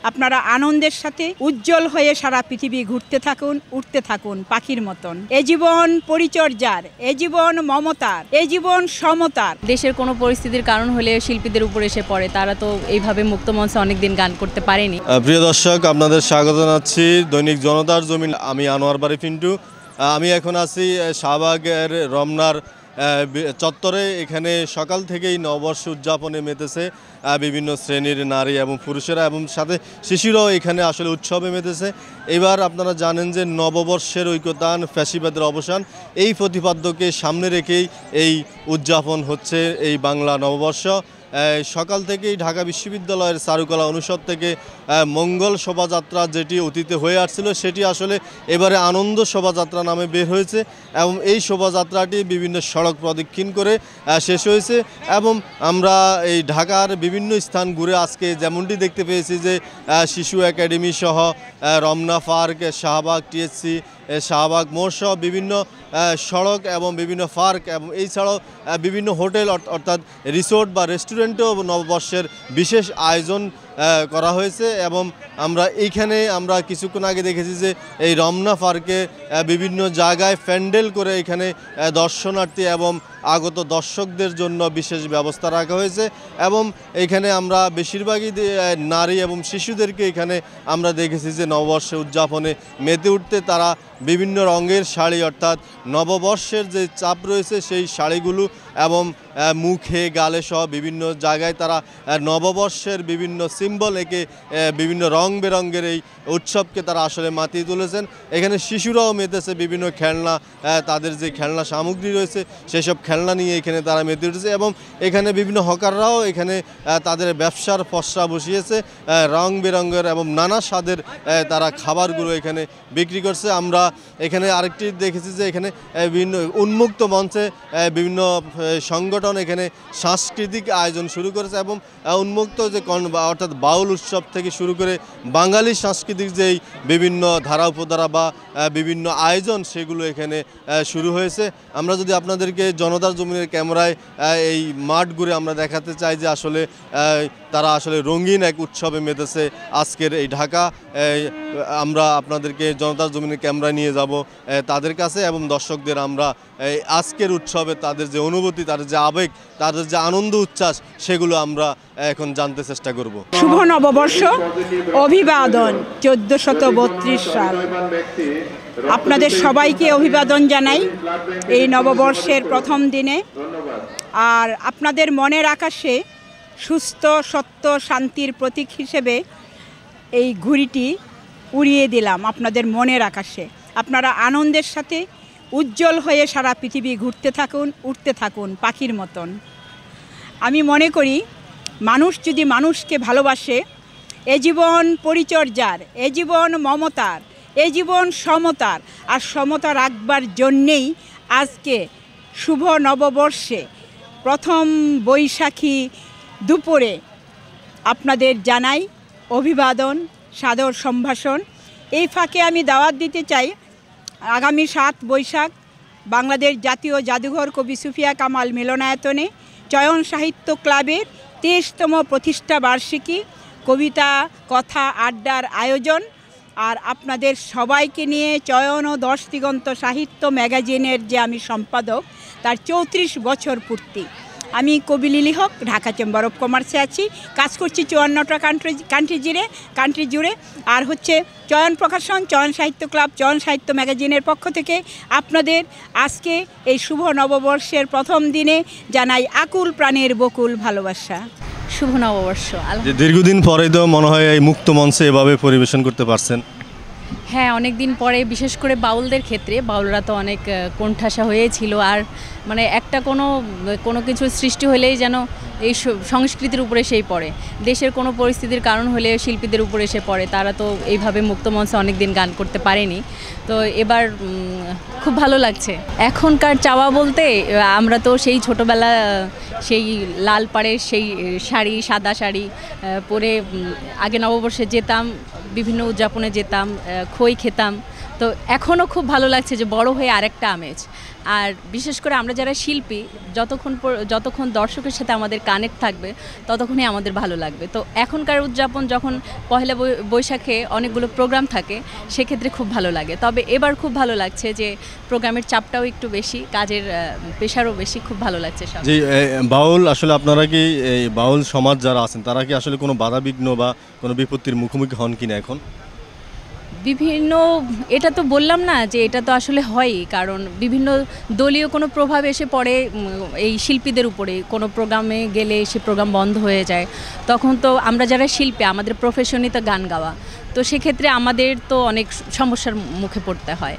আপনারা আনন্দের সাথে উজ্জ্বল হয়ে সারা পৃথিবী ঘুরতে থাকুন, উঠতে থাকুন পাখির মতন। এ জীবন পরিচর্যার, এ জীবন মমতার, এ জীবন সমতার। দেশের কোনো পরিস্থিতির কারণ হলে শিল্পীদের উপর এসে পড়ে, তারা তো এইভাবে মুক্ত মঞ্চে অনেকদিন গান করতে পারেনি। প্রিয় দর্শক, আপনাদের স্বাগত জানাচ্ছি দৈনিক জনতার জমিন। আমি আনোয়ার বাড়ি পিন্টু। আমি এখন আছি শাহবাগের রমনার চত্বরে। এখানে সকাল থেকেই নববর্ষ উদযাপনে মেতেছে বিভিন্ন শ্রেণীর নারী এবং পুরুষেরা, এবং সাথে শিশুরাও এখানে আসলে উৎসবে মেতেছে। এবার আপনারা জানেন যে নববর্ষের ঐক্যতান, ফ্যাসিবাদের অবসান, এই প্রতিপাদ্যকে সামনে রেখেই এই উদযাপন হচ্ছে এই বাংলা নববর্ষ। সকাল থেকেই ঢাকা বিশ্ববিদ্যালয়ের চারুকলা অনুষদ থেকে মঙ্গল শোভাযাত্রা যেটি অতীতে হয়ে আসছিল, সেটি আসলে এবারে আনন্দ শোভাযাত্রা নামে বের হয়েছে, এবং এই শোভাযাত্রাটি বিভিন্ন সড়ক প্রদক্ষিণ করে শেষ হয়েছে। এবং আমরা এই ঢাকার বিভিন্ন স্থান ঘুরে আজকে যেমনটি দেখতে পেয়েছি যে শিশু একাডেমি সহ রমনা পার্ক, শাহবাগ টিএসসি, শাহবাগ মোড় সহ বিভিন্ন সড়ক এবং বিভিন্ন পার্ক, এবং এছাড়াও বিভিন্ন হোটেল অর্থাৎ রিসোর্ট বা রেস্টুরেন্টেও নববর্ষের বিশেষ আয়োজন করা হয়েছে। এবং আমরা কিছুক্ষণ আগে দেখেছি যে এই রমনা পার্কে বিভিন্ন জায়গায় প্যান্ডেল করে এখানে দর্শনার্থী এবং আগত দর্শকদের জন্য বিশেষ ব্যবস্থা রাখা হয়েছে। এবং এখানে আমরা বেশিরভাগই নারী এবং শিশুদেরকে এখানে আমরা দেখেছি যে নববর্ষে উদযাপনে মেতে উঠতে তারা বিভিন্ন রঙের শাড়ি, অর্থাৎ নববর্ষের যে চাপ রয়েছে সেই শাড়িগুলো এবং মুখে গালে সহ বিভিন্ন জায়গায় তারা নববর্ষের বিভিন্ন সিম্বল এঁকে বিভিন্ন রং বেরঙের এই উৎসবকে তারা আসলে মাতিয়ে তুলেছেন। এখানে শিশুরাও মেতেছে বিভিন্ন খেলনা, তাদের যে খেলনা সামগ্রী রয়েছে সেসব খেলনা নিয়ে এখানে তারা মেতে উঠেছে। এবং এখানে বিভিন্ন হকাররাও এখানে তাদের ব্যবসার পসরা বসিয়েছে, রং বেরঙের এবং নানা স্বাদের তারা খাবারগুলো এখানে বিক্রি করছে। আমরা এখানে আরেকটি দেখেছি যে এখানে বিভিন্ন উন্মুক্ত মঞ্চে বিভিন্ন সংগঠন এখানে সাংস্কৃতিক আয়োজন শুরু করেছে, এবং উন্মুক্ত যে অর্থাৎ বাউল উৎসব থেকে শুরু করে বাঙালি সাংস্কৃতিক যেই বিভিন্ন ধারা উপধারা বা বিভিন্ন আয়োজন সেগুলো এখানে শুরু হয়েছে। আমরা যদি আপনাদেরকে জনতার জমিনের ক্যামেরায় এই মাঠ ঘুরে আমরা দেখাতে চাই যে আসলে তারা আসলে রঙিন এক উৎসবে মেতেছে আজকের এই ঢাকা। আমরা আপনাদেরকে জনতার জমিনের ক্যামেরা নিয়ে যাব তাদের কাছে, এবং দর্শকদের আমরা আজকের উৎসবে তাদের যে অনুভূতি, তাদের যে আবেগ, তাদের যে আনন্দ উচ্ছ্বাস, সেগুলো আমরা এখন জানতে চেষ্টা করব। শুভ নববর্ষ, অভিবাদন 1432 সাল। আপনাদের সবাইকে অভিবাদন জানাই এই নববর্ষের প্রথম দিনে। আর আপনাদের মনের আকাশে সুস্থ, সত্য, শান্তির প্রতীক হিসেবে এই ঘুড়িটি উড়িয়ে দিলাম আপনাদের মনের আকাশে। আপনারা আনন্দের সাথে উজ্জ্বল হয়ে সারা পৃথিবী ঘুরতে থাকুন, উঠতে থাকুন পাখির মতন। আমি মনে করি মানুষ যদি মানুষকে ভালোবাসে, এ জীবন পরিচর্যার, এ জীবন মমতার, এ জীবন সমতার, আর সমতা রাখবার জন্যেই আজকে শুভ নববর্ষে প্রথম বৈশাখী দুপুরে আপনাদের জানাই অভিবাদন, সাদর সম্ভাষণ। এই ফাঁকে আমি দাওয়াত দিতে চাই, আগামী 7 বৈশাখ বাংলাদেশ জাতীয় জাদুঘর কবি সুফিয়া কামাল মিলনায়তনে চয়ন সাহিত্য ক্লাবের 23তম প্রতিষ্ঠা বার্ষিকী কবিতা, কথা, আড্ডার আয়োজন। আর আপনাদের সবাইকে নিয়ে চয়ন ও 10 দিগন্ত সাহিত্য ম্যাগাজিনের যে আমি সম্পাদক, তার 34 বছর পূর্তি। আমি কবি লিলি হক, ঢাকা চেম্বার অফ কমার্সে আছি, কাজ করছি 54টা কান্ট্রি জুড়ে। আর হচ্ছে চয়ন প্রকাশন, চয়ন সাহিত্য ক্লাব, চয়ন সাহিত্য ম্যাগাজিনের পক্ষ থেকে আপনাদের আজকে এই শুভ নববর্ষের প্রথম দিনে জানাই আকুল প্রাণের বকুল ভালোবাসা। শুভ নববর্ষ। দীর্ঘদিন পরে তো মনে হয় এই মুক্ত মঞ্চে এভাবে পরিবেশন করতে পারছেন। হ্যাঁ, অনেক দিন পরে, বিশেষ করে বাউলদের ক্ষেত্রে। বাউলরা তো অনেক কোণঠাসা হয়েছিল, আর মানে একটা কোনো কিছু সৃষ্টি হলেই যেন এই সংস্কৃতির উপরে সেই পড়ে। দেশের কোনো পরিস্থিতির কারণ হলে শিল্পীদের উপরে এসে পড়ে, তারা তো এইভাবে মুক্ত মঞ্চে অনেক দিন গান করতে পারেনি। তো এবার খুব ভালো লাগছে। এখনকার চাওয়া বলতে আমরা তো সেই ছোটোবেলা সেই লাল পাড়ের সেই শাড়ি, সাদা শাড়ি পরে আগে নববর্ষে যেতাম, বিভিন্ন উদযাপনে যেতাম, খই খেতাম। তো এখনও খুব ভালো লাগছে যে বড় হয়ে আরেকটা আমেজ। আর বিশেষ করে আমরা যারা শিল্পী যতক্ষণ দর্শকের সাথে আমাদের কানেক্ট থাকবে ততক্ষণই আমাদের ভালো লাগবে। তো এখনকার উদযাপন যখন পহেলা বৈশাখে অনেকগুলো প্রোগ্রাম থাকে সেক্ষেত্রে খুব ভালো লাগে। তবে এবার খুব ভালো লাগছে যে প্রোগ্রামের চাপটাও একটু বেশি, কাজের প্রেশারও বেশি, খুব ভালো লাগছে সব। জি, বাউল আসলে আপনারা কি এই বাউল সমাজ যারা আছেন তারা কি আসলে কোনো বাধাবিঘ্ন বা কোনো বিপত্তির মুখোমুখি হন কিনা এখন? বিভিন্ন, এটা তো বললাম না যে এটা তো আসলে হয়ই, কারণ বিভিন্ন দলীয় কোনো প্রভাব এসে পড়ে এই শিল্পীদের উপরে। কোনো প্রোগ্রামে গেলে সে প্রোগ্রাম বন্ধ হয়ে যায়, তখন তো আমরা যারা শিল্পী আমাদের প্রফেশনই তো গান গাওয়া, তো সেক্ষেত্রে আমাদের তো অনেক সমস্যার মুখে পড়তে হয়।